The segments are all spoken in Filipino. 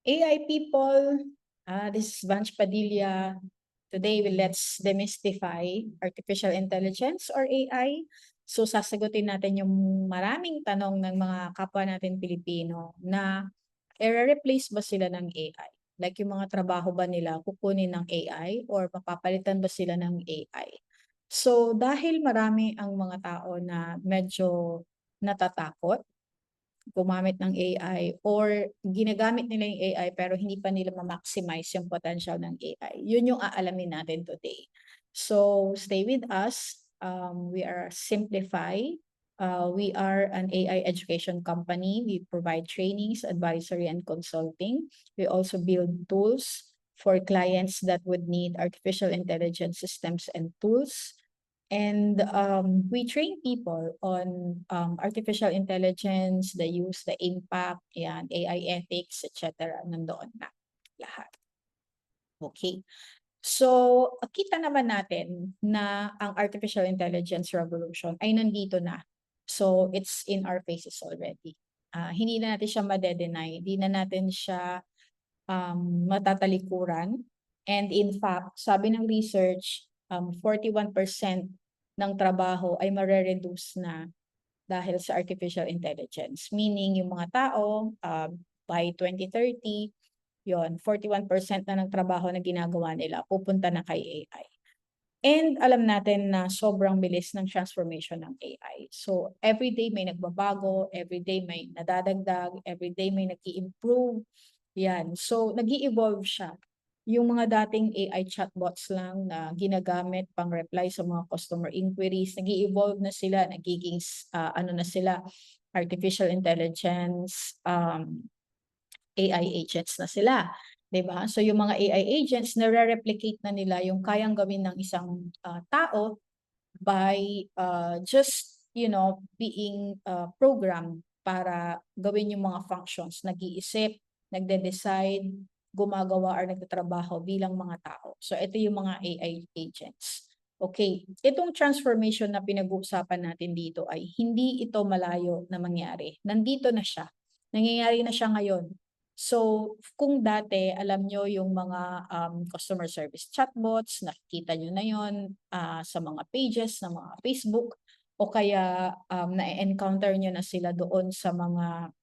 AI people, this is Vanch Padilla. Today, let's demystify artificial intelligence or AI. So, sasagutin natin yung maraming tanong ng mga kapwa natin Pilipino na i-replace ba sila ng AI? Like yung mga trabaho ba nila kukunin ng AI or mapapalitan ba sila ng AI? So, dahil marami ang mga tao na medyo natatakot gumamit ng AI or ginagamit nila yung AI pero hindi pa nila ma-maximize yung potential ng AI. Yun yung aalamin natin today. So stay with us. We are Simplify. We are an AI education company. We provide trainings, advisory, and consulting. We also build tools for clients that would need artificial intelligence systems and tools. And we train people on artificial intelligence, the use, the impact, yan, AI ethics, etc. Nandoon na lahat. Okay. So, kita naman natin na ang artificial intelligence revolution ay nandito na. So, it's in our faces already. Hindi na natin siya madedenay, hindi na natin siya matatalikuran. And in fact, sabi ng research, 41% ng trabaho ay mare-reduce na dahil sa artificial intelligence. Meaning, yung mga tao, by 2030, yon 41% na ng trabaho na ginagawa nila pupunta na kay AI. And alam natin na sobrang bilis ng transformation ng AI. So, everyday may nagbabago, everyday may nadadagdag, everyday may nag-i-improve. Yan. So, nag-i-evolve siya. Yung mga dating AI chatbots lang na ginagamit pang reply sa mga customer inquiries, nag-i-evolve na sila, nagiging ano na sila, artificial intelligence, AI agents na sila. 'Di ba? So yung mga AI agents nare-replicate na nila yung kayang gawin ng isang tao by just being programmed para gawin yung mga functions, nag-iisip, nagde-decide, gumagawa or nagtatrabaho bilang mga tao. So ito yung mga AI agents. Okay, itong transformation na pinag-uusapan natin dito ay hindi ito malayo na mangyari. Nandito na siya. Nangyayari na siya ngayon. So, kung dati, alam nyo yung mga customer service chatbots, nakikita nyo na yon sa mga pages ng mga Facebook, o kaya na-encounter nyo na sila doon sa mga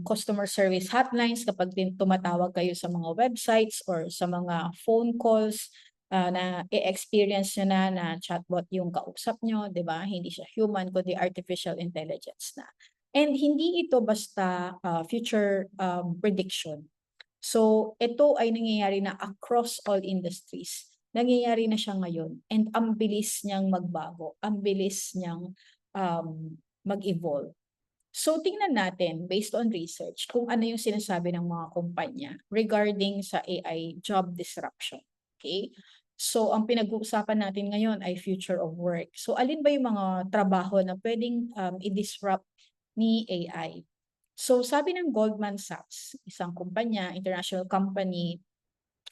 customer service hotlines kapag tumatawag kayo sa mga websites or sa mga phone calls na i-experience nyo na chatbot yung kausap nyo, di ba? Hindi siya human, kundi artificial intelligence na. And hindi ito basta future prediction. So, ito ay nangyayari na across all industries. Nangyayari na siya ngayon. And ang bilis niyang magbago. Ang bilis niyang mag-evolve. So, tingnan natin, based on research, kung ano yung sinasabi ng mga kumpanya regarding sa AI job disruption. Okay? So, ang pinag-uusapan natin ngayon ay future of work. So, alin ba yung mga trabaho na pwedeng i-disrupt ni AI? So, sabi ng Goldman Sachs, isang kumpanya, international company,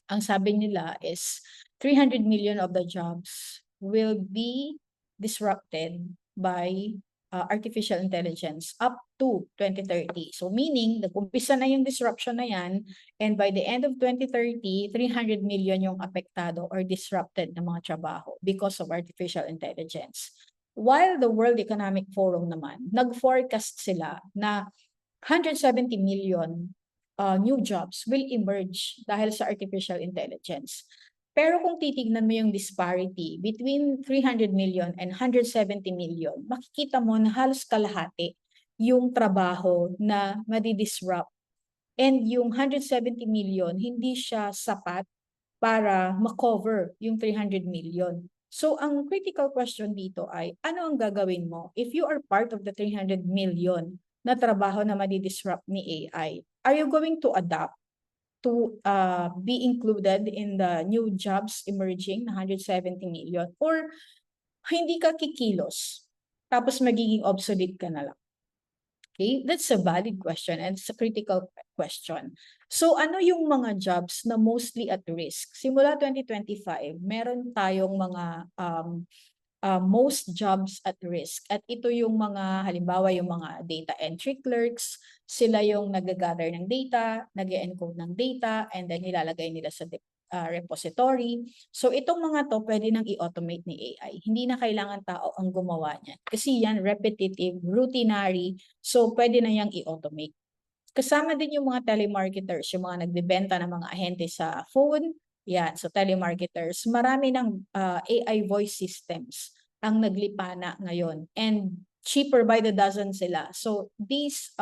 ang sabi nila is 300 million of the jobs will be disrupted by artificial intelligence up to 2030. So meaning, nag-umpisa na yung disruption na yan, and by the end of 2030, 300 million yung apektado or disrupted na mga trabaho because of artificial intelligence. While the World Economic Forum naman, nag-forecast sila na 170 million new jobs will emerge dahil sa artificial intelligence. Pero kung titignan mo yung disparity between 300 million and 170 million, makikita mo na halos kalahati yung trabaho na madi-disrupt. And yung 170 million, hindi siya sapat para makover yung 300 million. So, ang critical question dito ay, ano ang gagawin mo if you are part of the 300 million na trabaho na madi-disrupt ni AI? Are you going to adapt to be included in the new jobs emerging na 170 million? Or hindi ka kikilos, tapos magiging obsolete ka na lang? Okay, that's a valid question and it's a critical question. So ano yung mga jobs na mostly at risk? Simula 2025, meron tayong mga most jobs at risk. At ito yung mga, halimbawa yung mga data entry clerks, sila yung nag-gather ng data, nag-encode ng data, and then nilalagay nila sa repository. So itong mga to pwede nang i-automate ni AI. Hindi na kailangan tao ang gumawa niyan. Kasi yan repetitive, routinary, so pwede na yang i-automate. Kasama din yung mga telemarketers, yung mga nagbebenta ng mga ahente sa phone. Yan, so telemarketers. Marami ng AI voice systems ang naglipana ngayon. And cheaper by the dozen sila. So these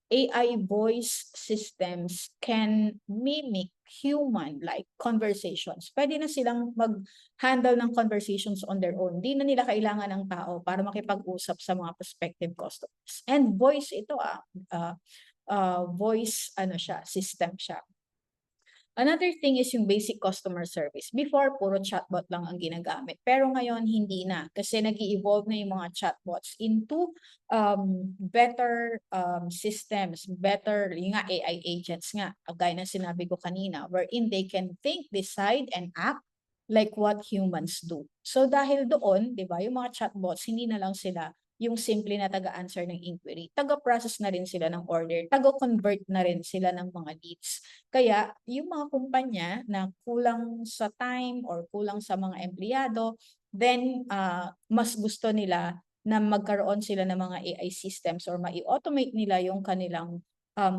AI voice systems can mimic human-like conversations. Pwede na silang mag-handle ng conversations on their own. Hindi na nila kailangan ng tao para makipag-usap sa mga prospective customers. And voice ito voice system siya. Another thing is yung basic customer service. Before, puro chatbot lang ang ginagamit. Pero ngayon, hindi na. Kasi nag-i-evolve na yung mga chatbots into better systems, better, yung nga AI agents nga, gaya na sinabi ko kanina, wherein they can think, decide, and act like what humans do. So dahil doon, di ba, yung mga chatbots, hindi na lang sila yung simple na taga-answer ng inquiry. Taga-process na rin sila ng order, taga-convert na rin sila ng mga leads. Kaya yung mga kumpanya na kulang sa time or kulang sa mga empleyado, then mas gusto nila na magkaroon sila ng mga AI systems or mai-automate nila yung kanilang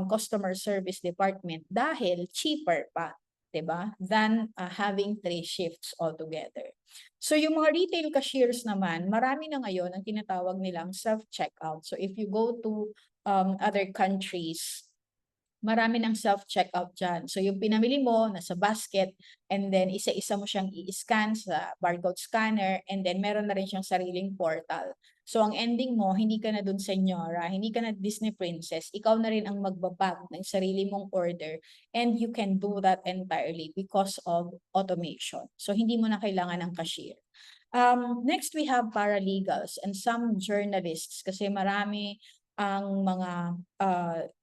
customer service department dahil cheaper pa, 'di ba? Than having 3 shifts altogether. So yung mga retail cashiers naman, marami na ngayon ang tinatawag nilang self-checkout. So if you go to other countries, marami ng self-checkout dyan. So yung pinamili mo, nasa basket, and then isa-isa mo siyang i-scan sa barcode scanner, and then meron na rin siyang sariling portal. So ang ending mo, hindi ka na dun senyora, hindi ka na Disney princess, ikaw na rin ang magbabag ng sarili mong order, and you can do that entirely because of automation. So hindi mo na kailangan ng cashier. Next, we have paralegals and some journalists kasi marami ang mga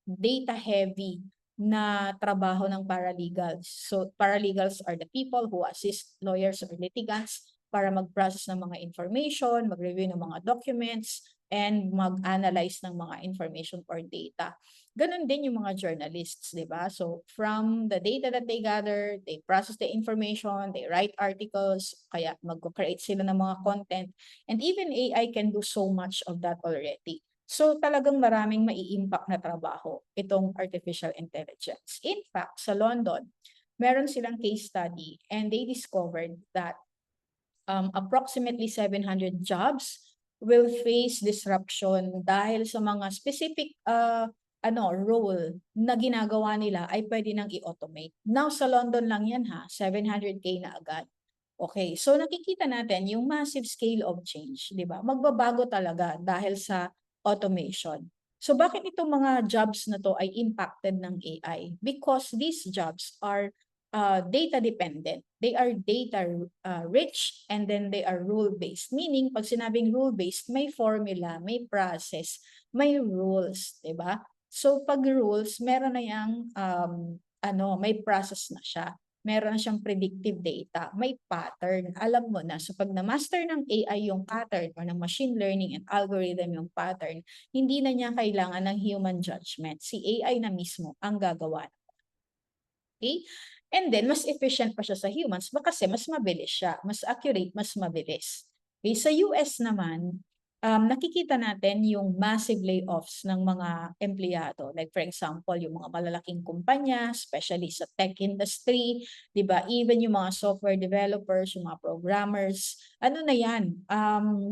data heavy na trabaho ng paralegals. So paralegals are the people who assist lawyers or litigants para mag-process ng mga information, mag-review ng mga documents, and mag-analyze ng mga information or data. Ganon din yung mga journalists, di ba? So from the data that they gather, they process the information, they write articles, kaya mag-create sila ng mga content, and even AI can do so much of that already. So talagang maraming mai-impact na trabaho itong artificial intelligence. In fact, sa London, meron silang case study and they discovered that approximately 700 jobs will face disruption dahil sa mga specific role na ginagawa nila ay pwede nang i-automate. Now sa London lang yan 700K na agad. Okay, so nakikita natin yung massive scale of change, di ba? Magbabago talaga dahil sa automation. So bakit itong mga jobs na to ay impacted ng AI? Because these jobs are data dependent. They are data rich and then they are rule-based. Meaning, pag sinabing rule-based, may formula, may process, may rules, di ba? So pag rules, meron na yung may process na siya. Meron na siyang predictive data, may pattern, alam mo na. So pag na-master ng AI yung pattern or ng machine learning and algorithm yung pattern, hindi na niya kailangan ng human judgment. Si AI na mismo ang gagawa. Okay? And then, mas efficient pa siya sa humans kasi mas mabilis siya, mas accurate, mas mabilis. Okay? Sa US naman, nakikita natin yung massive layoffs ng mga empleyado. Like for example, yung mga malalaking kumpanya, especially sa tech industry, di ba? Even yung mga software developers, yung mga programmers, ano na yan,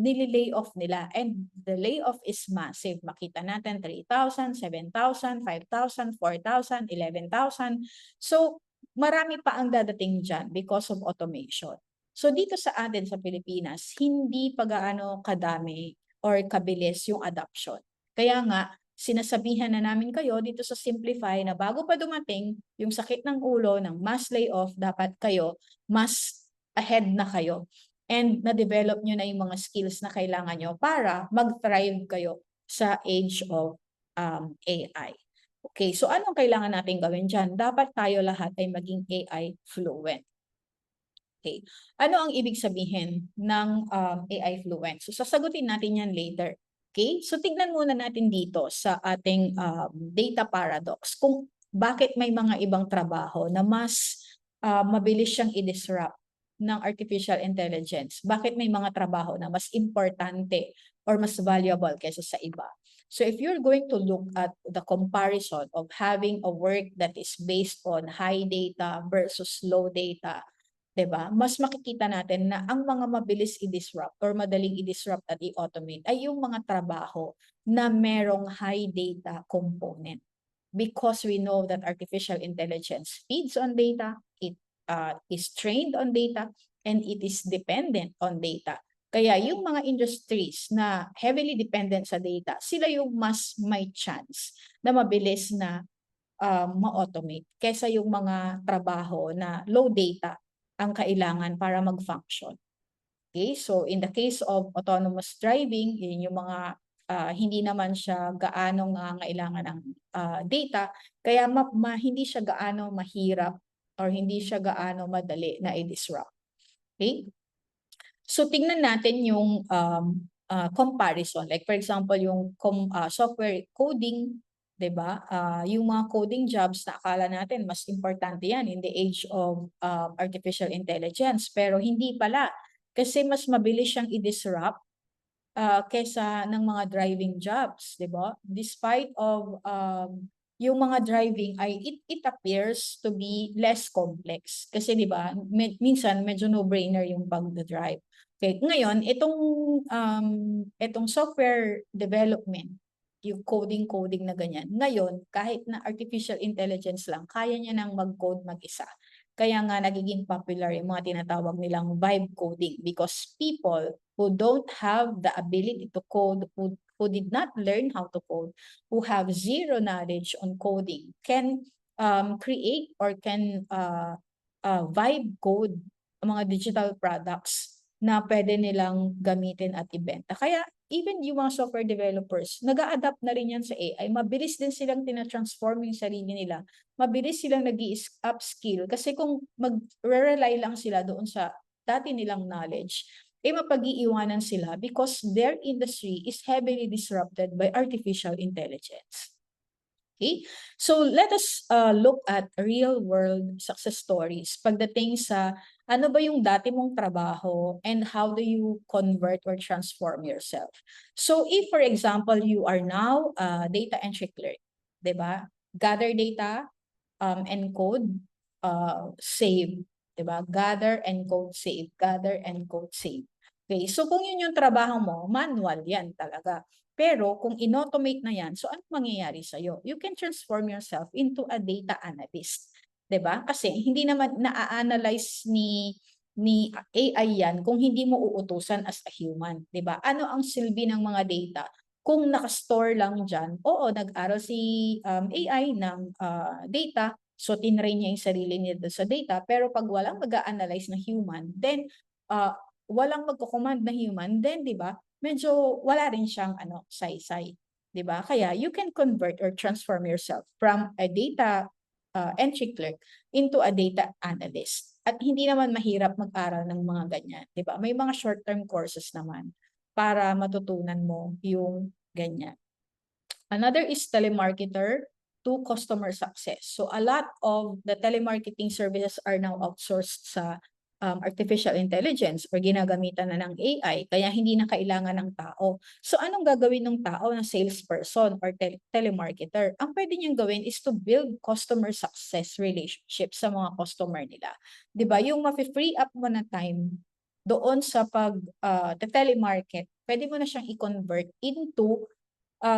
nili-lay off nila. And the layoff is massive. Makita natin 3,000, 7,000, 5,000, 4,000, 11,000. So, marami pa ang dadating dyan because of automation. So dito sa atin sa Pilipinas, hindi pa gaano kadami or kabilis yung adoption. Kaya nga, sinasabihan na namin kayo dito sa Simplify na bago pa dumating yung sakit ng ulo ng mass layoff, dapat kayo mas ahead na kayo. And na-develop nyo na yung mga skills na kailangan nyo para mag-thrive kayo sa age of AI. Okay, so anong kailangan natin gawin dyan? Dapat tayo lahat ay maging AI fluent. Okay. Ano ang ibig sabihin ng AI fluent? So sasagutin natin yan later. Okay? So tignan muna natin dito sa ating data paradox kung bakit may mga ibang trabaho na mas mabilis siyang i-disrupt ng artificial intelligence. Bakit may mga trabaho na mas importante or mas valuable kaysa sa iba? So if you're going to look at the comparison of having a work that is based on high data versus low data, 'di ba? Mas makikita natin na ang mga mabilis i-disrupt or madaling i-disrupt at i-automate ay yung mga trabaho na merong high data component. Because we know that artificial intelligence feeds on data, it is trained on data, and it is dependent on data. Kaya yung mga industries na heavily dependent sa data, sila yung mas may chance na mabilis na ma-automate kaysa yung mga trabaho na low data ang kailangan para mag-function. Okay, so in the case of autonomous driving, yun yung mga hindi naman siya gaano nangangailangan ng data, kaya hindi siya gaano mahirap or hindi siya gaano madali na i-disrupt. Okay? So tingnan natin yung comparison. Like for example, yung software coding, 'di ba? Yung mga coding jobs na akala natin mas importante yan in the age of artificial intelligence, pero hindi pala kasi mas mabilis siyang i-disrupt kaysa ng mga driving jobs, 'di ba? Despite of yung mga driving ay it appears to be less complex kasi 'di ba minsan medyo no-brainer yung pag-drive. Okay, ngayon itong software development, yung coding na ganyan. Ngayon, kahit na artificial intelligence lang, kaya niya nang mag-code mag-isa. Kaya nga nagiging popular yung mga tinatawag nilang vibe coding because people who don't have the ability to code, who did not learn how to code, who have zero knowledge on coding, can create or can vibe code mga digital products na pwede nilang gamitin at ibenta. Kaya even yung mga software developers, nag-a-adapt na rin yan sa AI. Mabilis din silang tina-transform yung sarili nila. Mabilis silang nag-i-upskill. Kasi kung mag-rely lang sila doon sa dati nilang knowledge, mapag-iiwanan sila because their industry is heavily disrupted by artificial intelligence. Okay? So let us look at real-world success stories pagdating sa ano ba yung dati mong trabaho and how do you convert or transform yourself. So if for example, you are now a data entry clerk, 'di ba? Gather data, encode, save, 'di ba? Gather, encode, save, gather, encode, save. Okay, so kung yun yung trabaho mo, manual yan talaga. Pero kung in-automate na yan, so ano mangyayari sa'yo? You can transform yourself into a data analyst. 'Di ba? Kasi hindi naman na-analyze ni AI yan kung hindi mo uutusan as a human. 'Di ba? Ano ang silbi ng mga data? Kung naka-store lang dyan, oo, nag-aral si AI ng data, so tinrain niya yung sarili niya sa data, pero pag walang mag-a-analyze na human, then walang magko-command na human, then 'di ba? Medyo wala rin siyang saysay, 'di ba? Kaya you can convert or transform yourself from a data entry clerk into a data analyst. At hindi naman mahirap mag-aral ng mga ganyan, 'di ba? May mga short-term courses naman para matutunan mo yung ganyan. Another is telemarketer to customer success. So a lot of the telemarketing services are now outsourced sa artificial intelligence or ginagamitan na ng AI, kaya hindi na kailangan ng tao. So anong gagawin ng tao na salesperson or telemarketer? Ang pwede niyang gawin is to build customer success relationship sa mga customer nila. 'Di ba? Yung ma-free up mo na time doon sa telemarket, pwede mo na siyang i-convert into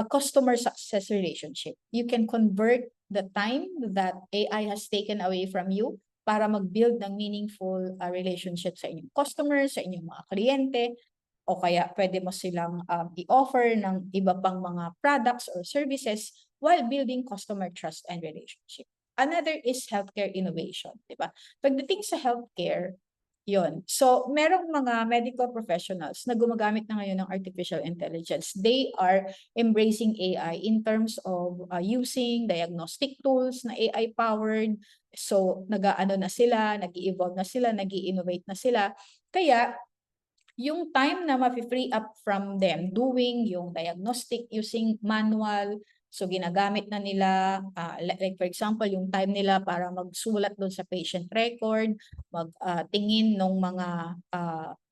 customer success relationship. You can convert the time that AI has taken away from you para mag-build ng meaningful relationship sa inyong customers, sa inyong mga kliyente, o kaya pwede mo silang i-offer ng iba pang mga products or services while building customer trust and relationship. Another is healthcare innovation, di ba? Pagdating sa healthcare, Yun. So, merong mga medical professionals na gumagamit na ngayon ng artificial intelligence. They are embracing AI in terms of using diagnostic tools na AI-powered. So, nag-aano na sila, nag-i-evolve na sila, nag-i-innovate na sila. Kaya, yung time na ma-free up from them doing yung diagnostic using manual, so ginagamit na nila, like for example, yung time nila para magsulat doon sa patient record, magtingin ng mga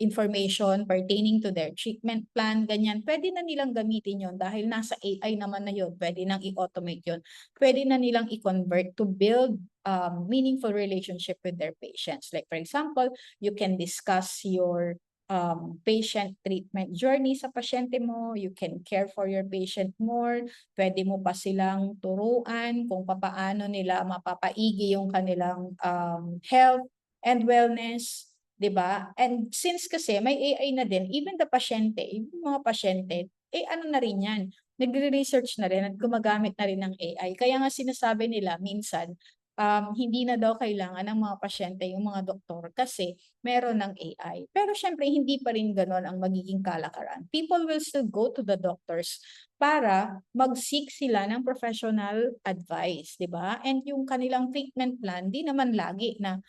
information pertaining to their treatment plan, ganyan. Pwede na nilang gamitin yon dahil nasa AI naman na yun. Pwede nang i-automate yun. Pwede na nilang i-convert to build meaningful relationship with their patients. Like for example, you can discuss your patient treatment journey sa pasyente mo, you can care for your patient more, pwede mo pa silang turuan kung paano nila mapapaigi yung kanilang health and wellness, 'di ba? And since kasi may AI na din, even the pasyente, yung mga pasyente, ano na rin yan, nagre-research na rin at gumagamit na rin ng AI. Kaya nga sinasabi nila minsan, hindi na daw kailangan ng mga pasyente yung mga doktor kasi meron ng AI. Pero syempre, hindi pa rin ganon ang magiging kalakaran. People will still go to the doctors para mag-seek sila ng professional advice, di ba? And yung kanilang treatment plan, di naman lagi na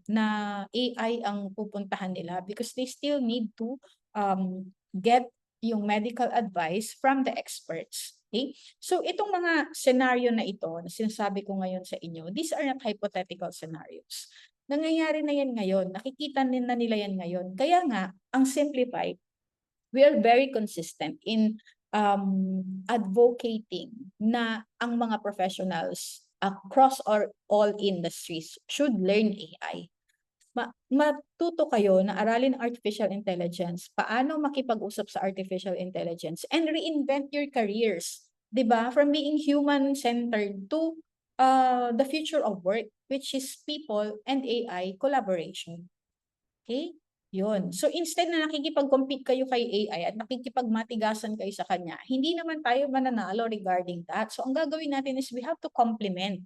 na AI ang pupuntahan nila because they still need to get yung medical advice from the experts. Okay? So itong mga scenario na ito na sinasabi ko ngayon sa inyo, these are not hypothetical scenarios. Nangyayari na yan ngayon. Nakikita na nila yan ngayon. Kaya nga, ang Simplify, we are very consistent in advocating na ang mga professionals across all industries should learn AI. Matuto kayo na aralin artificial intelligence, paano makipag-usap sa artificial intelligence, and reinvent your careers. 'Di ba? From being human-centered to the future of work, which is people and AI collaboration. Okay? Yun. So instead na nakikipag-compete kayo kay AI at nakikipagmatigasan kayo sa kanya, hindi naman tayo mananalo regarding that. So ang gagawin natin is we have to complement,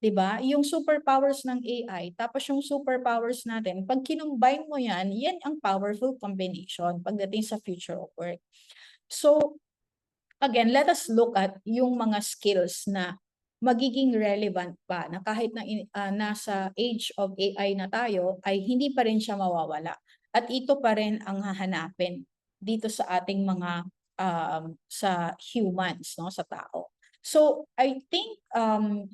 'di ba? Yung superpowers ng AI, tapos yung superpowers natin, pag kinumbine mo yan, yan ang powerful combination pagdating sa future of work. So again, let us look at yung mga skills na magiging relevant pa na kahit na nasa age of AI na tayo ay hindi pa rin siya mawawala. At ito pa rin ang hahanapin dito sa ating mga sa humans, no, sa tao. So I think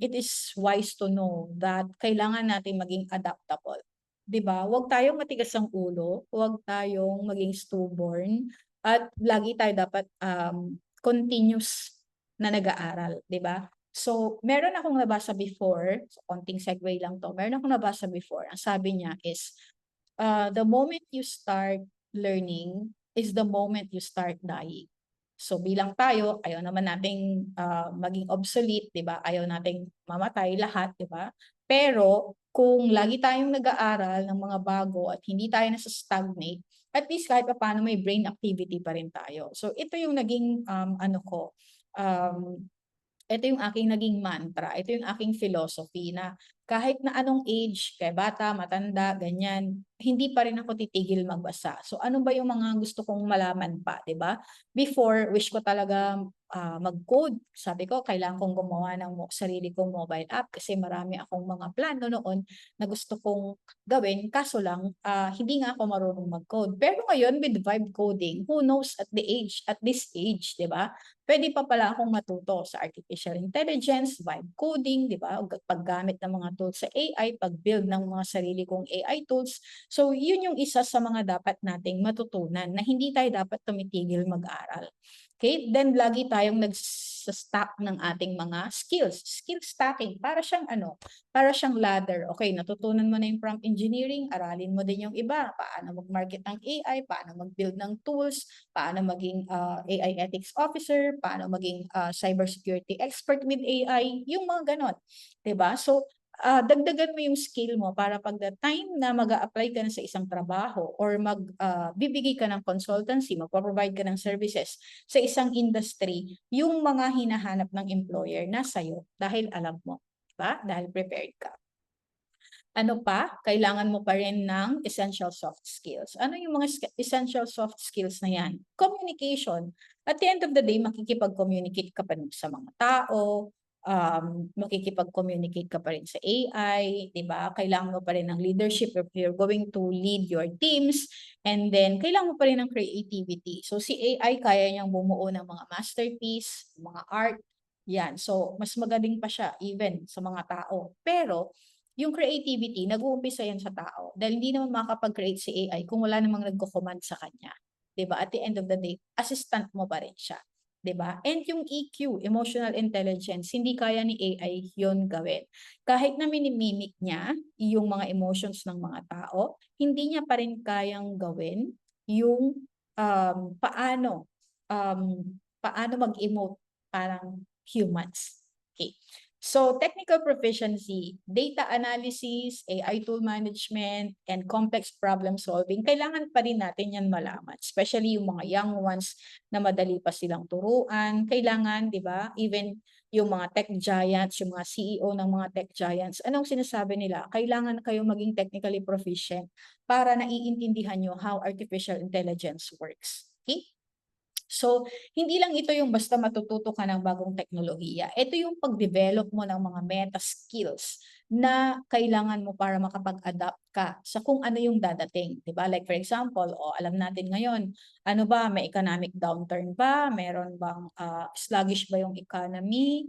it is wise to know that kailangan natin maging adaptable. 'Di ba? Huwag tayong matigas ang ulo, huwag tayong maging stubborn, at lagi tayo dapat continuous na nag-aaral, 'di ba? So, meron akong nabasa before, so konting segue lang 'to. Meron akong nabasa before, ang sabi niya is, the moment you start learning is the moment you start dying. So, bilang tayo, ayaw naman nating maging obsolete, 'di ba? Ayaw nating mamatay lahat, 'di ba? Pero kung lagi tayong nag-aaral ng mga bago at hindi tayo nasa-stagnate, at least kahit papaano may brain activity pa rin tayo. So ito yung naging ito yung aking naging mantra, ito yung aking philosophy na kahit na anong age, kay bata, matanda, ganyan, hindi pa rin ako titigil magbasa. So ano ba yung mga gusto kong malaman pa, 'di ba? Before, wish ko talaga mag-code. Sabi ko, kailangan kong gumawa ng sarili kong mobile app kasi marami akong mga plano noon na gusto kong gawin. Kaso lang, hindi nga ako marunong mag-code. Pero ngayon, with vibe coding, who knows at this age, di ba? Pwede pa pala akong matuto sa artificial intelligence, vibe coding, di ba? Paggamit ng mga tools sa AI, pag-build ng mga sarili kong AI tools. So, yun yung isa sa mga dapat nating matutunan na hindi tayo dapat tumitigil mag-aral. Okay? Then lagi tayong nag-stack ng ating mga skills. Skill stacking. Para siyang para siyang ladder. Okay, natutunan mo na yung prompt engineering, aralin mo din yung iba. Paano mag-market ng AI, paano mag-build ng tools, paano maging AI ethics officer, paano maging cybersecurity expert with AI, yung mga ganon. 'Di ba? So, dagdagan mo yung skill mo para pag the time na mag-a-apply ka na sa isang trabaho or bibigay ka ng consultancy, magpo-provide ka ng services sa isang industry, yung mga hinahanap ng employer na sa'yo dahil alam mo, 'di ba? Dahil prepared ka. Ano pa? Kailangan mo pa rin ng essential soft skills. Ano yung mga essential soft skills na yan? Communication. At the end of the day, makikipag-communicate ka pa rin sa mga tao, makikipag-communicate ka pa rin sa AI, di ba? Kailangan mo pa rin ng leadership if you're going to lead your teams, and then kailangan mo pa rin ng creativity. So si AI, kaya niyang bumuo ng mga masterpiece, mga art, yan. So mas magaling pa siya even sa mga tao. Pero yung creativity, nag-uumpisa yan sa tao. Dahil hindi naman makakapag-create si AI kung wala namang nagko-command sa kanya. 'Di ba? At the end of the day, assistant mo pa rin siya. 'Di ba? And yung EQ, emotional intelligence, hindi kaya ni AI yon gawin. Kahit na minimimic niya yung mga emotions ng mga tao, hindi niya pa rin kayang gawin yung paano mag-emote parang humans. Okay. So, technical proficiency, data analysis, AI tool management, and complex problem solving, kailangan pa rin natin yan malaman. Especially yung mga young ones na madali pa silang turuan. Kailangan, di ba, even yung mga tech giants, yung mga CEO ng mga tech giants, anong sinasabi nila? Kailangan kayo maging technically proficient para naiintindihan nyo how artificial intelligence works. Okay? So, hindi lang ito yung basta matututo ka ng bagong teknolohiya. Ito yung pag-develop mo ng mga meta skills na kailangan mo para makapag-adapt ka sa kung ano yung dadating. Diba? Like for example, alam natin ngayon, ano ba, may economic downturn ba? Meron bang sluggish ba yung economy?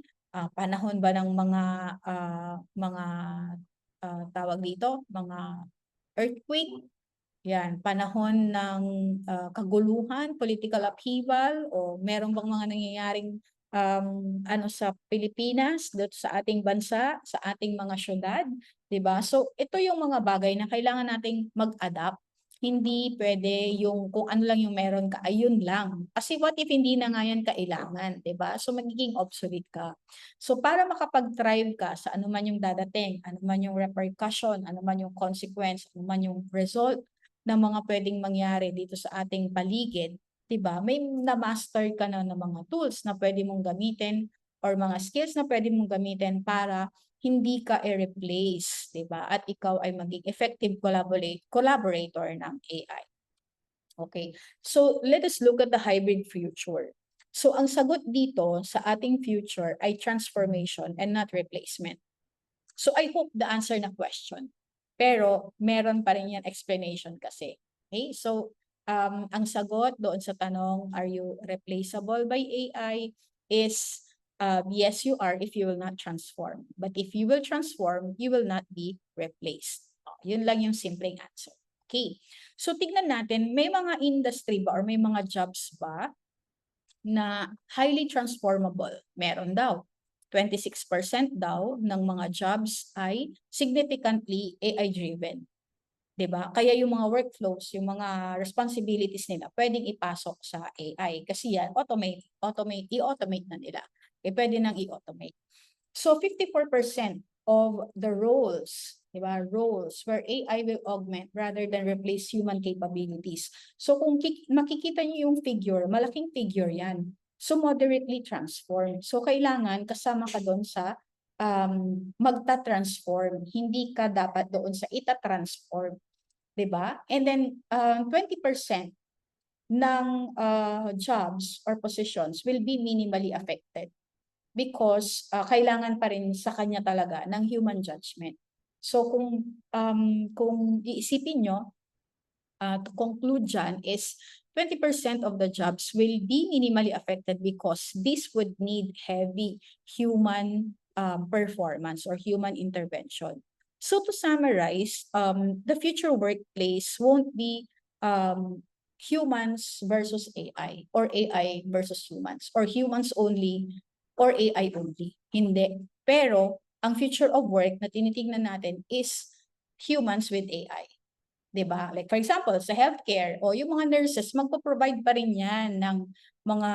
Panahon ba ng mga tawag dito, mga earthquake? Yan, panahon ng kaguluhan, political upheaval, o meron bang mga nangyayaring ano sa Pilipinas, dito sa ating bansa, sa ating mga syudad, 'di ba? So, ito yung mga bagay na kailangan nating mag-adapt. Hindi pwede yung kung ano lang yung meron ka, ayun lang. Kasi what if hindi na nga yan kailangan, 'di ba? So, magiging obsolete ka. So, para makapag-thrive ka sa ano man yung dadating, ano man yung repercussion, ano man yung consequence, ano man yung result ng mga pwedeng mangyari dito sa ating paligid, 'di ba? May na-master ka na ng mga tools na pwede mong gamitin or mga skills na pwede mong gamitin para hindi ka i-replace, 'di ba? At ikaw ay maging effective collaborator ng AI. Okay. So, let us look at the hybrid future. So, ang sagot dito sa ating future ay transformation and not replacement. So I hope the answer na question. Pero meron pa rin yan explanation kasi. Okay? So ang sagot doon sa tanong, are you replaceable by AI? Is yes, you are if you will not transform. But if you will transform, you will not be replaced. Yun lang yung simpleng answer. Okay. So tignan natin, may mga industry ba or may mga jobs ba na highly transformable? Meron daw. 26% daw ng mga jobs ay significantly AI-driven. 'Di ba? Kaya yung mga workflows, yung mga responsibilities nila, pwedeng ipasok sa AI. Kasi yan, i-automate na nila. Pwede nang i-automate. So 54% of the roles, 'di ba? Roles where AI will augment rather than replace human capabilities. So kung makikita niyo yung figure, malaking figure 'yan. So moderately transform. So kailangan kasama ka doon sa magta-transform. Hindi ka dapat doon sa ita-transform, 'di ba? And then 20% ng jobs or positions will be minimally affected because kailangan pa rin sa kanya talaga ng human judgment. So kung iisipin nyo, to conclude dyan is 20% of the jobs will be minimally affected because this would need heavy human performance or human intervention. So to summarize, the future workplace won't be humans versus AI or AI versus humans or humans only or AI only. Hindi. Pero ang future of work na tinitingnan natin is humans with AI. 'Di ba? Like for example, sa healthcare o yung mga nurses magpo-provide pa rin 'yan ng mga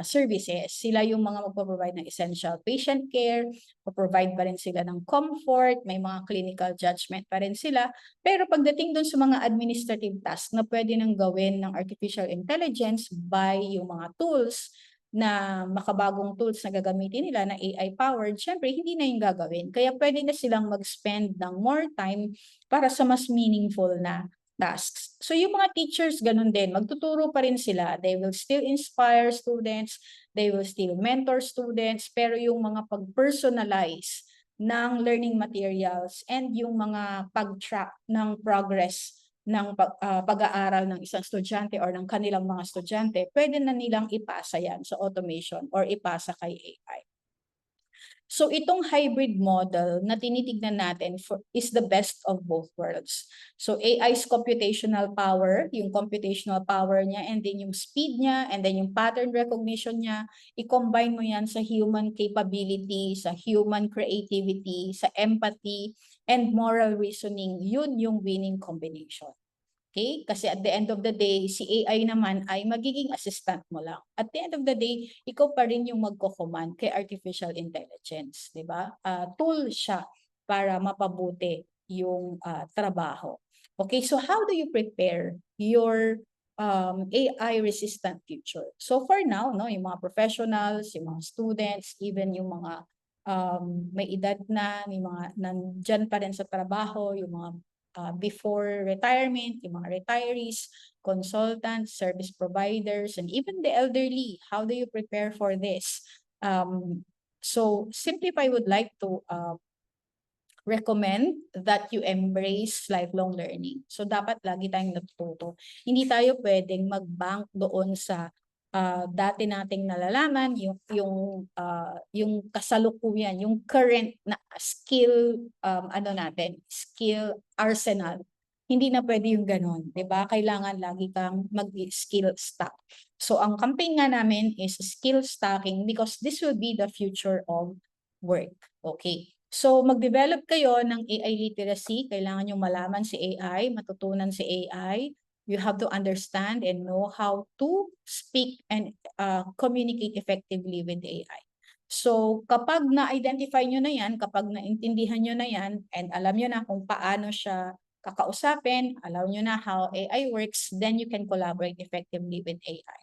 services. Sila yung mga magpo-provide ng essential patient care, magpo-provide pa rin sila ng comfort, may mga clinical judgment pa rin sila. Pero pagdating doon sa mga administrative tasks na pwede nang gawin ng artificial intelligence by yung mga tools na makabagong tools na gagamitin nila na AI-powered, syempre hindi na yung gagawin. Kaya pwede na silang mag-spend ng more time para sa mas meaningful na tasks. So yung mga teachers, ganun din, magtuturo pa rin sila. They will still inspire students, they will still mentor students, pero yung mga pag-personalize ng learning materials and yung mga pag-track ng progress ng pag-aaral ng isang estudyante or ng kanilang mga estudyante, pwede na nilang ipasa yan sa automation or ipasa kay AI. So itong hybrid model na tinitignan natin is the best of both worlds. So AI's computational power, yung computational power niya, and then yung speed niya, and then yung pattern recognition niya, i-combine mo yan sa human capability, sa human creativity, sa empathy, and moral reasoning. Yun yung winning combination. Okay? Kasi at the end of the day, si AI naman ay magiging assistant mo lang. At the end of the day, ikaw pa rin yung magko-command kay artificial intelligence, di ba? Tool siya para mapabuti yung trabaho. Okay, so how do you prepare your AI-resistant future? So for now, no, yung mga professionals, yung mga students, even yung mga may edad na, yung mga nandyan pa rin sa trabaho, yung mga before retirement, yung mga retirees, consultants, service providers, and even the elderly. How do you prepare for this? So Simplify would like to recommend that you embrace lifelong learning. So dapat lagi tayong natututo. Hindi tayo pwedeng mag-bank doon sa dati nating nalalaman, yung kasalukuyan, yung current na skill, skill arsenal. Hindi na pwede yung ganon, di ba? Kailangan lagi kang mag-skill stack. So ang campaign nga namin is skill stacking because this will be the future of work. Okay. So mag-develop kayo ng AI literacy. Kailangan nyo malaman si AI, matutunan si AI. You have to understand and know how to speak and communicate effectively with AI. So kapag na-identify nyo na yan, kapag naintindihan nyo na yan, and alam nyo na kung paano siya kakausapin, alam nyo na how AI works, then you can collaborate effectively with AI.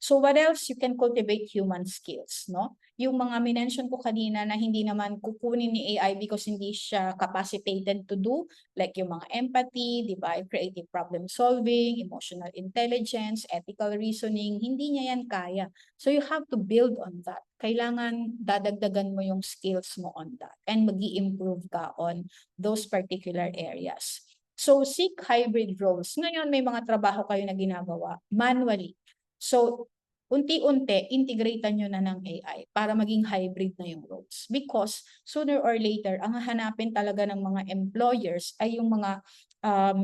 So what else? You can cultivate human skills, no? Yung mga minention ko kanina na hindi naman kukunin ni AI because hindi siya capacitated to do, like yung mga empathy, di ba? Creative problem solving, emotional intelligence, ethical reasoning, hindi niya yan kaya. So you have to build on that. Kailangan dadagdagan mo yung skills mo on that and mag-i-improve ka on those particular areas. So seek hybrid roles. Ngayon may mga trabaho kayo na ginagawa manually. So unti-unti, integratean nyo na ng AI para maging hybrid na yung roles. Because sooner or later, ang hahanapin talaga ng mga employers ay yung mga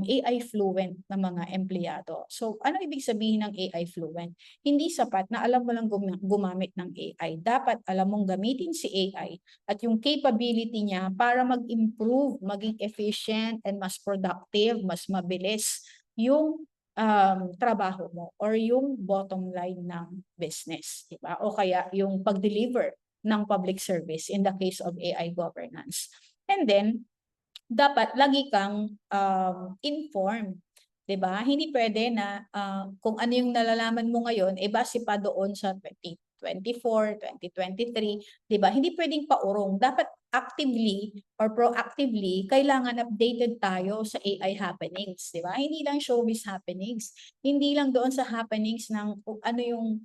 AI fluent na mga empleyado. So ano ibig sabihin ng AI fluent? Hindi sapat na alam mo lang gumamit ng AI. Dapat alam mong gamitin si AI at yung capability niya para mag-improve, maging efficient and mas productive, mas mabilis yung trabaho mo or yung bottom line ng business, di ba? O kaya yung pag-deliver ng public service in the case of AI governance. And then, dapat lagi kang informed, di ba? Hindi pwede na kung ano yung nalalaman mo ngayon, base pa doon sa 2024, 2023, di ba? Hindi pwedeng paurong. Dapat actively or proactively, kailangan updated tayo sa AI happenings, di ba? Hindi lang showbiz happenings. Hindi lang doon sa happenings ng ano yung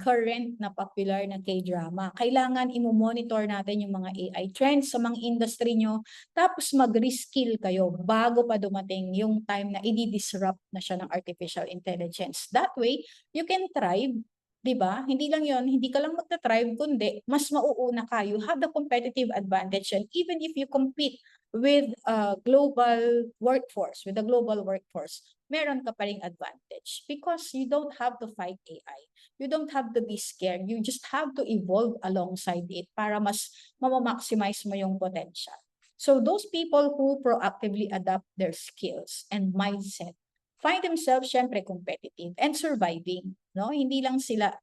current na popular na K-drama. Kailangan i-monitor natin yung mga AI trends sa mga industry nyo, tapos mag-reskill kayo bago pa dumating yung time na i-disrupt na siya ng artificial intelligence. That way, you can thrive. Diba? Hindi lang yon, hindi ka lang magta-thrive, kundi mas mauuna ka. You have the competitive advantage, and even if you compete with a global workforce, meron ka pa ring advantage because you don't have to fight AI. You don't have to be scared. You just have to evolve alongside it para mas mamaximize mo yung potential. So those people who proactively adapt their skills and mindset find themselves syempre competitive and surviving, no? Hindi lang sila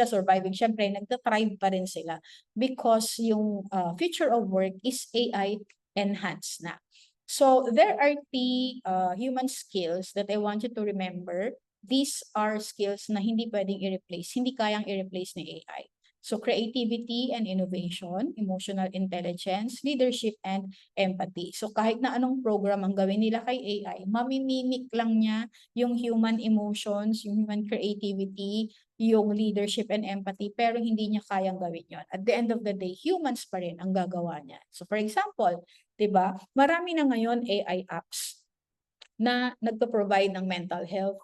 surviving, syempre nagta-thrive pa rin sila because yung future of work is AI enhanced na. So there are the human skills that I want you to remember these are skills na hindi pwedeng i-replace, hindi kayang i-replace ni AI. So creativity and innovation, emotional intelligence, leadership, and empathy. So kahit na anong program ang gawin nila kay AI, mamimimik lang niya yung human emotions, yung human creativity, yung leadership and empathy, pero hindi niya kayang gawin yon. At the end of the day, humans pa rin ang gagawa niya. So for example, 'di ba? Marami na ngayon AI apps na nagpo-provide ng mental health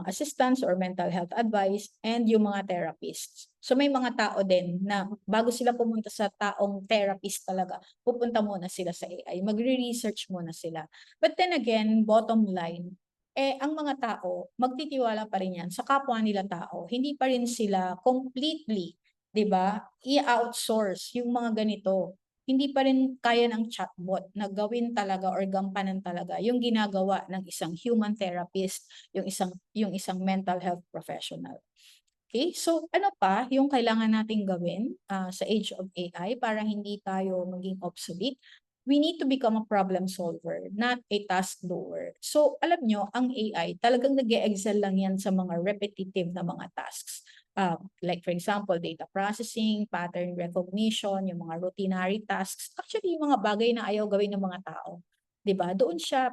assistance or mental health advice, and yung mga therapists. So may mga tao din na bago sila pumunta sa taong therapist talaga, pupunta muna sila sa AI, magre-research muna sila. But then again, bottom line, ang mga tao, magtitiwala pa rin yan sa kapwa nila tao. Hindi pa rin sila completely, 'di ba, i-outsource yung mga ganito. Hindi pa rin kaya ng chatbot na gawin talaga or gampanan talaga yung ginagawa ng isang human therapist, yung isang mental health professional. Okay? So ano pa yung kailangan nating gawin sa age of AI para hindi tayo maging obsolete? We need to become a problem solver, not a task doer. So alam nyo, ang AI talagang nag-e-excel lang yan sa mga repetitive na mga tasks. Like for example, data processing, pattern recognition, yung mga routinary tasks. Actually, yung mga bagay na ayaw gawin ng mga tao. 'Di ba? Doon siya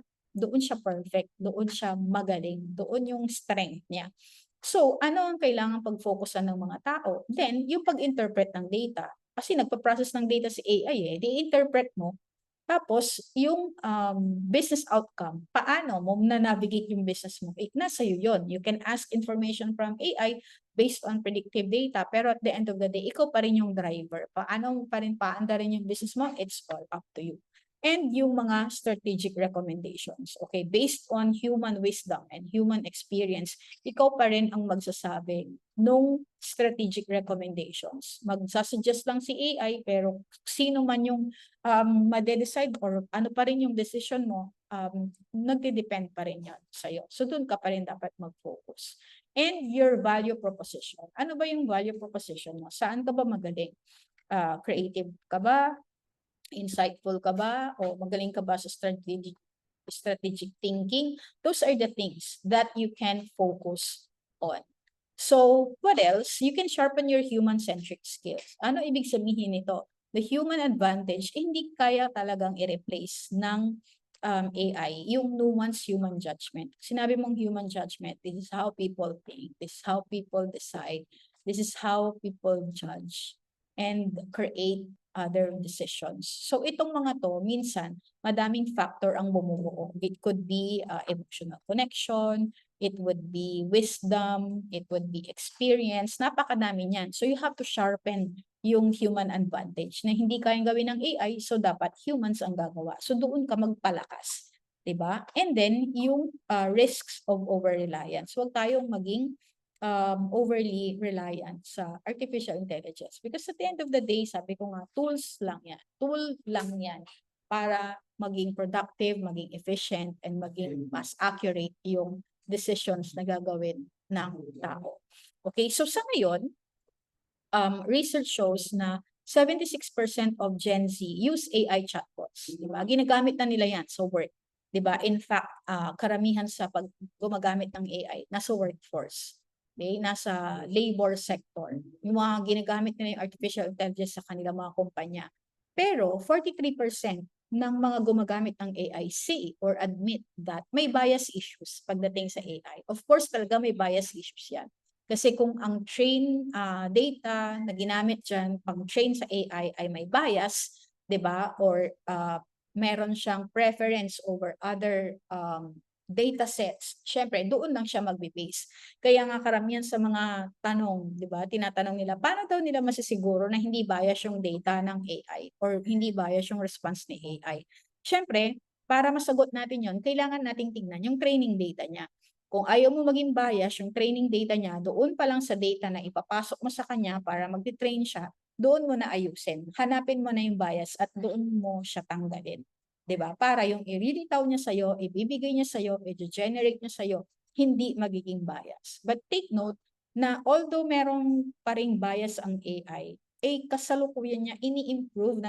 perfect, doon siya magaling, doon yung strength niya. So, ano ang kailangan pag-focusan ng mga tao? Then, yung pag-interpret ng data. Kasi nagpa-process ng data si AI di-interpret mo. Tapos, yung business outcome, paano mo na-navigate yung business mo? Nasa iyo yun. You can ask information from AI based on predictive data, pero at the end of the day, ikaw pa rin yung driver. Paano mo pa rin paandarin yung business mo? It's all up to you. And yung mga strategic recommendations. Okay, based on human wisdom and human experience, ikaw pa rin ang magsasabi nung strategic recommendations. Magsasuggest lang si AI, pero sino man yung made-decide or ano pa rin yung decision mo, nagde-depend pa rin yan sa'yo. So doon ka pa rin dapat mag-focus. And your value proposition. Ano ba yung value proposition mo? Saan ka ba magaling? Creative ka ba? Insightful ka ba? O magaling ka ba sa strategic thinking? Those are the things that you can focus on. So, what else? You can sharpen your human-centric skills. Ano ibig sabihin nito? The human advantage, hindi kaya talagang i-replace ng AI, yung nuanced human judgment. Sinabi mong human judgment, this is how people think, this is how people decide, this is how people judge and create other decisions. So itong mga to, minsan, madaming factor ang bumubuo. It could be emotional connection, it would be wisdom, it would be experience, napakadami niyan. So you have to sharpen yung human advantage na hindi kayang gawin ng AI, so dapat humans ang gagawa. So doon ka magpalakas, 'di ba? And then yung risks of over-reliance. Huwag tayong maging overly reliant sa artificial intelligence. Because at the end of the day, sabi ko nga, tools lang yan. Tool lang yan para maging productive, maging efficient, and maging mas accurate yung decisions na gagawin ng tao. Okay, so sa ngayon, research shows na 76% of Gen Z use AI chatbots. Diba? Ginagamit na nila yan sa work. Diba? In fact, karamihan sa pag gumagamit ng AI, nasa workforce. Okay? Nasa labor sector. Yung mga ginagamit nila yung artificial intelligence sa kanilang mga kumpanya. Pero 43% ng mga gumagamit ng AI say or admit that may bias issues pagdating sa AI. Of course, talaga may bias issues yan. Kasi kung ang train data na ginamit dyan, pag-train sa AI ay may bias, 'di ba? Or meron siyang preference over other data sets, syempre doon lang siya magbe-base. Kaya nga karamihan sa mga tanong, 'di ba? Tinatanong nila, paano daw nila masisiguro na hindi bias yung data ng AI or hindi bias yung response ni AI? Syempre, para masagot natin 'yon, kailangan nating tingnan yung training data niya. Kung ayaw mo maging bias, yung training data niya, doon pa lang sa data na ipapasok mo sa kanya para magti-train siya, doon mo na ayusin. Hanapin mo na yung bias at doon mo siya tanggalin. 'Di ba? Para yung ililitaw niya sa'yo, ibibigay niya sa'yo, i-generate niya sa'yo, hindi magiging bias. But take note na although merong pa ring bias ang AI, kasalukuyan niya ini-improve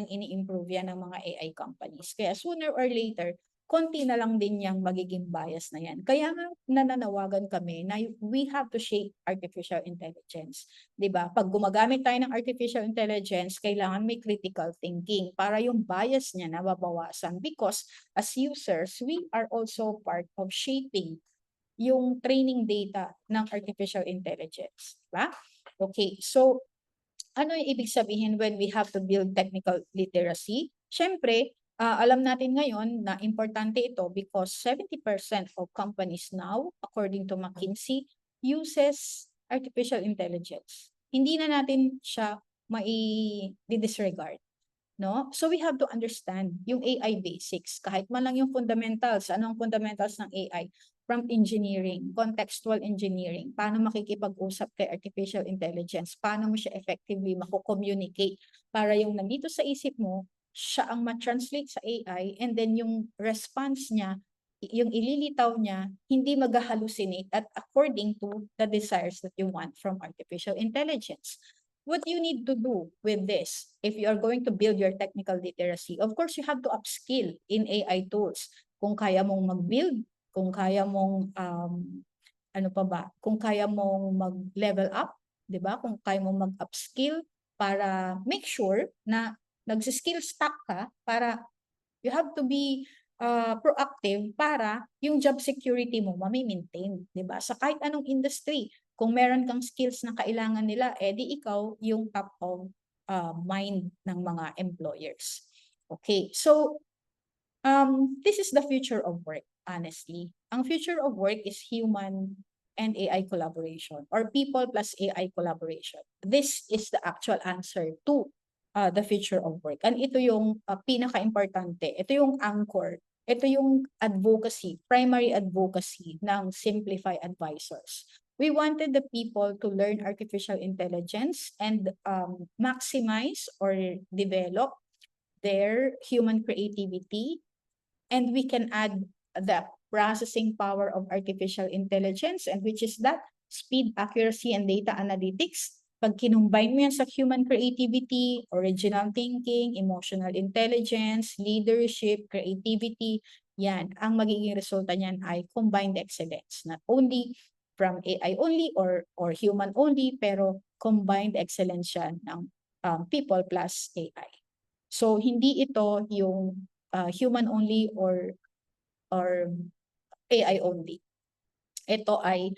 yan ng mga AI companies. Kaya sooner or later, konti na lang din yung magiging bias na yan. Kaya nga nananawagan kami na we have to shape artificial intelligence. 'Di ba? Pag gumagamit tayo ng artificial intelligence, kailangan may critical thinking para yung bias niya nababawasan because as users, we are also part of shaping yung training data ng artificial intelligence. Diba? Okay, so ano yung ibig sabihin when we have to build technical literacy? Siyempre, alam natin ngayon na importante ito because 70% of companies now, according to McKinsey, uses artificial intelligence. Hindi na natin siya mai-disregard. No? So we have to understand yung AI basics, kahit man lang yung fundamentals. Ano ang fundamentals ng AI? Prompt engineering, contextual engineering, paano makikipag-usap kay artificial intelligence, paano mo siya effectively mako-communicate para yung nandito sa isip mo, siya ang ma-translate sa AI and then yung response niya, yung ililitaw niya, hindi mag-hallucinate at according to the desires that you want from artificial intelligence. What you need to do with this, if you are going to build your technical literacy, of course, you have to upskill in AI tools. Kung kaya mong mag-build, kung kaya mong, ano pa ba, kung kaya mong mag-level up, di ba? Kung kaya mong mag-upskill para make sure na nag-skill stack ka para you have to be proactive para yung job security mo mami-maintain, di ba? Sa kahit anong industry, kung meron kang skills na kailangan nila, edi ikaw yung top of mind ng mga employers. Okay, so this is the future of work, honestly. Ang future of work is human and AI collaboration or people plus AI collaboration. This is the actual answer to the future of work. And ito yung pinaka-importante. Ito yung anchor. Ito yung advocacy, primary advocacy ng Simplify Advisors. We wanted the people to learn artificial intelligence and maximize or develop their human creativity. And we can add the processing power of artificial intelligence, and which is that speed, accuracy, and data analytics. Pag kinumbine mo yan sa human creativity, original thinking, emotional intelligence, leadership, creativity, yan, ang magiging resulta niyan ay combined excellence. Not only from AI only or human only, pero combined excellence yan ng people plus AI. So, hindi ito yung human only or AI only. Ito ay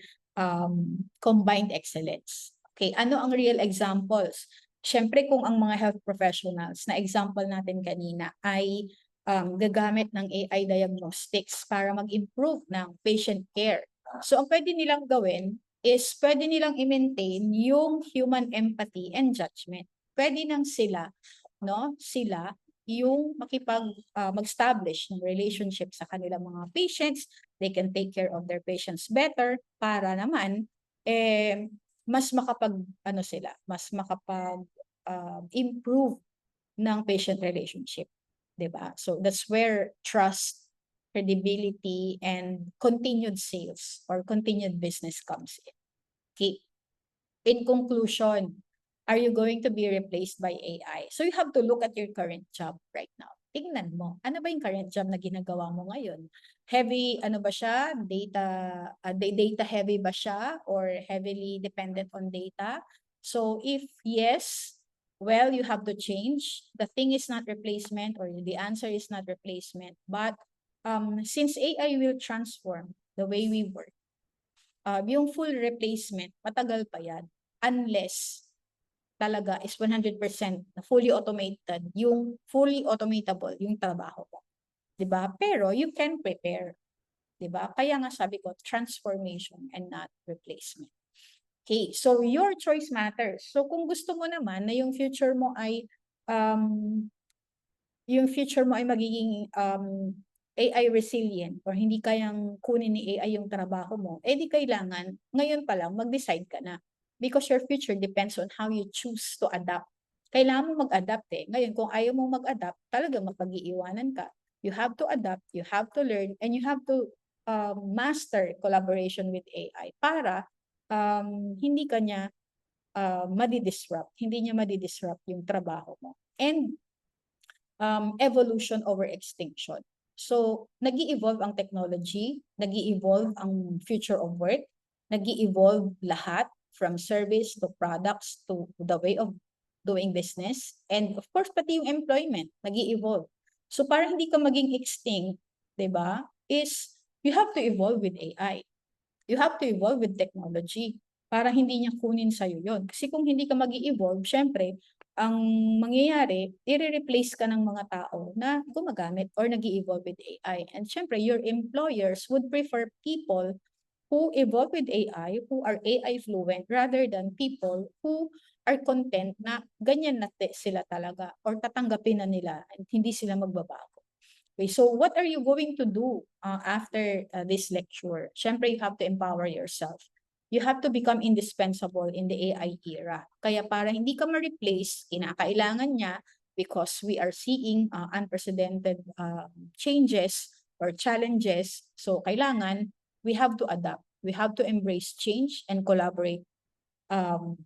combined excellence. Okay, ano ang real examples? Siyempre, kung ang mga health professionals na example natin kanina ay gagamit ng AI diagnostics para mag-improve ng patient care. So, ang pwede nilang gawin is pwede nilang i-maintain yung human empathy and judgment. Pwede nang sila, no? Sila yung mag-establish ng relationship sa kanilang mga patients. They can take care of their patients better para naman mas improve ng patient relationship, 'di ba? So that's where trust, credibility, and continued sales or continued business comes in. Okay. In conclusion, are you going to be replaced by AI? So you have to look at your current job right now. Tingnan mo, ano ba yung current job na ginagawa mo ngayon? Heavy, ano ba siya? Data heavy ba siya? Or heavily dependent on data? So if yes, well, you have to change. The thing is not replacement or the answer is not replacement. But since AI will transform the way we work, yung full replacement, matagal pa yan. Unless talaga is 100% fully automated, yung fully automatable yung trabaho mo. 'Di ba? Pero you can prepare. 'Di ba? Kaya nga sabi ko, transformation and not replacement. Okay, so your choice matters. So kung gusto mo naman na yung future mo ay magiging AI resilient or hindi kayang kunin ni AI yung trabaho mo, di kailangan ngayon pa lang mag-decide ka na. Because your future depends on how you choose to adapt. Kailangan mo mag-adapt eh. Ngayon, kung ayaw mo mag-adapt, talagang mapag-iiwanan ka. You have to adapt, you have to learn, and you have to master collaboration with AI para hindi kanya madi-disrupt. Hindi niya madi-disrupt yung trabaho mo. And evolution over extinction. So, nag-i-evolve ang technology, nag-i-evolve ang future of work, nag-i-evolve lahat from service to products to the way of doing business. And of course, pati yung employment, nag-i-evolve. So, para hindi ka maging extinct, di ba, is you have to evolve with AI. You have to evolve with technology para hindi niya kunin sa'yo yon. Kasi kung hindi ka mag-i-evolve, syempre, ang mangyayari, i-replace ka ng mga tao na gumagamit or nag-i-evolve with AI. And syempre, your employers would prefer people who evolve with AI, who are AI fluent, rather than people who are content na ganyan na sila talaga or tatanggapin na nila at hindi sila magbabago. Okay, so what are you going to do after this lecture? Syempre, you have to empower yourself. You have to become indispensable in the AI era. Kaya para hindi ka ma-replace, kinakailangan niya because we are seeing unprecedented changes or challenges. So kailangan, we have to adapt. We have to embrace change and collaborate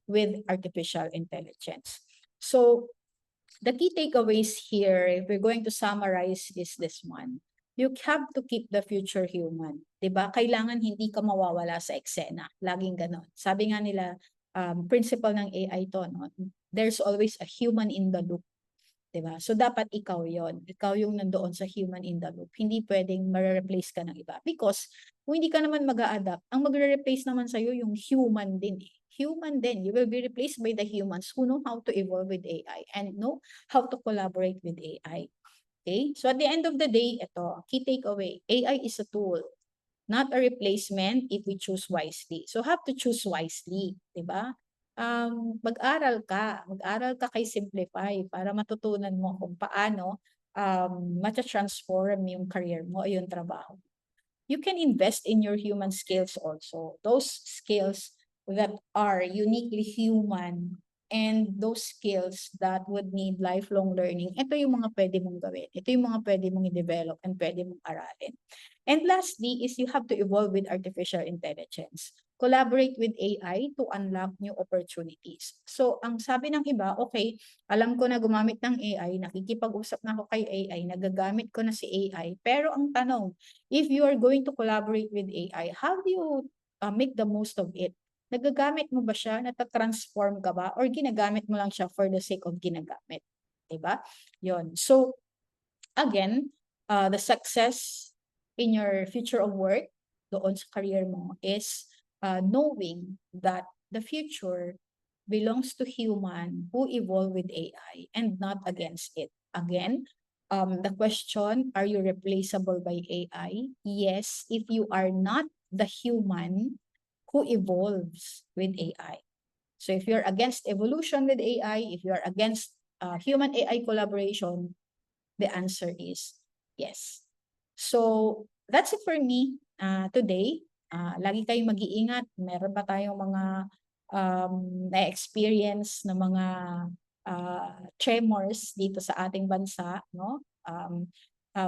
with artificial intelligence. So the key takeaways here, if we're going to summarize, is this one. You have to keep the future human. Diba? Kailangan hindi ka mawawala sa eksena. Laging ganon. Sabi nga nila, principle ng AI to, no? There's always a human in the loop. Diba? So, dapat ikaw yon. Ikaw yung nandoon sa human in the loop. Hindi pwedeng ma-replace ka ng iba. Because, kung hindi ka naman mag-a-adapt, ang magre-replace naman sa'yo yung human din eh. Human din. You will be replaced by the humans who know how to evolve with AI and know how to collaborate with AI. Okay? So, at the end of the day, ito, key takeaway, AI is a tool, not a replacement if we choose wisely. So, have to choose wisely. Diba? Mag-aral ka kay Simplify para matutunan mo kung paano mata-transform yung career mo o yung trabaho. You can invest in your human skills also. Those skills that are uniquely human and those skills that would need lifelong learning. Ito yung mga pwede mong gawin. Ito yung mga pwede mong i-develop and pwede mong aralin. And lastly is you have to evolve with artificial intelligence. Collaborate with AI to unlock new opportunities. So, ang sabi ng iba, okay, alam ko na gumamit ng AI, nakikipag-usap na ako kay AI, nagagamit ko na si AI, pero ang tanong, if you are going to collaborate with AI, how do you make the most of it? Nagagamit mo ba siya? Natatransform ka ba? Or ginagamit mo lang siya for the sake of ginagamit? Diba? Yon. So, again, the success in your future of work, doon sa career mo, is knowing that the future belongs to human who evolve with AI and not against it. Again, the question, are you replaceable by AI? Yes, if you are not the human who evolves with AI. So if you're against evolution with AI, if you're against human AI collaboration, the answer is yes. So that's it for me today. Lagi kayong mag-iingat. Meron pa tayong mga na-experience na mga tremors dito sa ating bansa, no?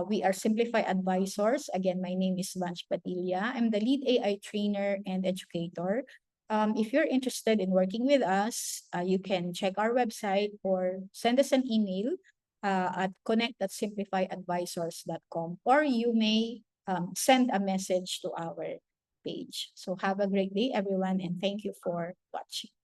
We are Simplify Advisors. Again, my name is Vanch Padilla. I'm the lead AI trainer and educator. If you're interested in working with us, you can check our website or send us an email at connect@simplifyadvisors.com, or you may send a message to our page. So have a great day, everyone, and thank you for watching.